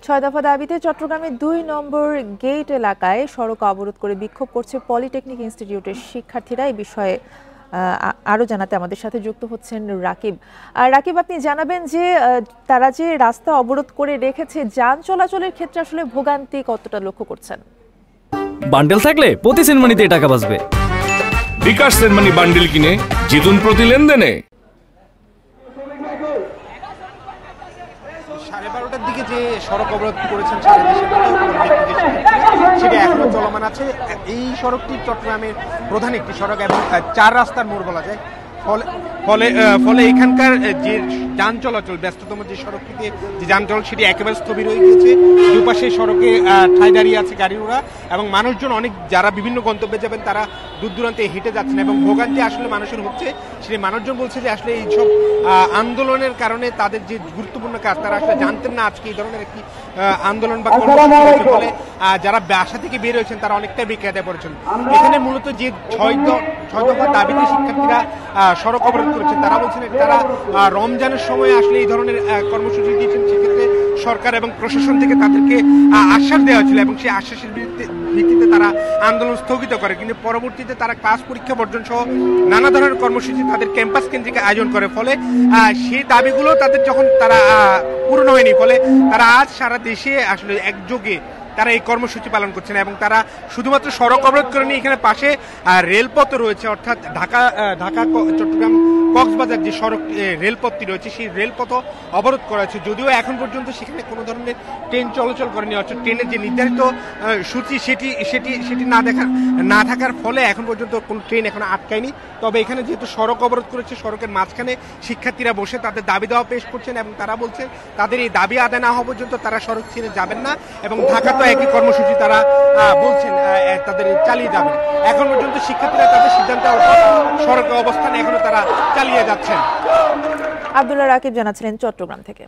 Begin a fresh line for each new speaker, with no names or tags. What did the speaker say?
ছয় দফা দাবিতে চট্টগ্রামের ২ নম্বর গেট এলাকায় সড়ক অবরোধ করে বিক্ষোভ করছে পলিটেকনিক ইনস্টিটিউটের শিক্ষার্থীরা। এই বিষয়ে আরো জানাতে আমাদের সাথে যুক্ত হচ্ছেন রাকিব। রাকিব, আপনি জানাবেন যে তারা যে রাস্তা অবরোধ করে রেখেছে, যান চলাচলের ক্ষেত্রে আসলে ভোগান্তি কতটা লক্ষ্য করছেন?
বান্ডেল থাকলে প্রতি সেনমানিতে টাকা বাঁচবে।
বিকাশ সেনমানি বান্ডেল কিনে জিতুন প্রতি লেনদেনে।
12:30টার দিকে যে সড়ক অবরোধ করেছেন সারা দেশের সেটি এখনো চলমান আছে। এই সড়কটি চট্টগ্রামের প্রধান একটি সড়ক এবং 4 রাস্তার মোড় বলা যায়। ফলে এখানকার যে যান চলাচল, ব্যস্ততম যে সড়কটিতে যে যান চলাচল সেটি একেবারে স্থবির হয়ে গিয়েছে। দুপাশে সড়কে ঠাই দাঁড়িয়ে আছে গাড়ি ঘোড়া এবং মানুষজন অনেক যারা বিভিন্ন গন্তব্যে যাবেন তারা দূর দূরান্তে হেঁটে যাচ্ছেন এবং ভোগান্তি আসলে মানুষের হচ্ছে। সেই মানুষজন বলছে যে আসলে এইসব আন্দোলনের কারণে তাদের যে গুরুত্বপূর্ণ কাজ তারা আসলে জানতেন না আজকে এই ধরনের একটি আন্দোলন বা কর্মসূচি হয়েছে। ফলে যারা বাসা থেকে বের হয়েছেন তারা অনেকটাই বেকায়দায় পড়েছেন। এখানে মূলত যে 6 দফা দাবিতে শিক্ষার্থীরা সড়ক অবরোধ করেছেন তারা বলছেন তারা রমজানের সময় আসলে এই ধরনের কর্মসূচি দিয়েছেন। সেক্ষেত্রে সরকার এবং প্রশাসন থেকে তাদেরকে আশ্বাস দেওয়া হয়েছিল এবং সেই আশ্বাসের ভিত্তিতে তারা আন্দোলন স্থগিত করে, কিন্তু পরবর্তীতে তারা ক্লাস পরীক্ষা বর্জন সহ নানা ধরনের কর্মসূচি তাদের ক্যাম্পাস কেন্দ্রিক আয়োজন করে। ফলে সেই দাবিগুলো তাদের যখন তারা পূরণ হয়নি, ফলে তারা আজ সারা দেশে আসলে একযোগে তারা এই কর্মসূচি পালন করছেন এবং তারা শুধুমাত্র সড়ক অবরোধ করেনি, এখানে পাশে রেলপথ রয়েছে, অর্থাৎ ঢাকা চট্টগ্রাম কক্সবাজার যে সড়ক রেলপথটি রয়েছে সেই রেলপথও অবরোধ করা হয়েছে। যদিও এখন পর্যন্ত সেখানে কোনো ধরনের ট্রেন চলাচল করেনি, অর্থাৎ ট্রেনের যে নির্ধারিত সূচি সেটি না থাকার ফলে এখন পর্যন্ত কোনো ট্রেন এখন আটকায়নি। তবে এখানে যেহেতু সড়ক অবরোধ করেছে, সড়কের মাঝখানে শিক্ষার্থীরা বসে তাদের দাবি দেওয়া পেশ করছেন এবং তারা বলছেন তাদের এই দাবি আদায় না হওয়া পর্যন্ত তারা সড়ক ছেড়ে যাবেন না এবং ঢাকা তো একই কর্মসূচি তারা বলছেন তাদের চালিয়ে যাবেন। এখন পর্যন্ত শিক্ষার্থীরা তাদের সিদ্ধান্তে সড়ক অবস্থান এখনো তারা চালিয়ে যাচ্ছেন।
আব্দুল্লাহ রাকিব জানাচ্ছিলেন চট্টগ্রাম থেকে।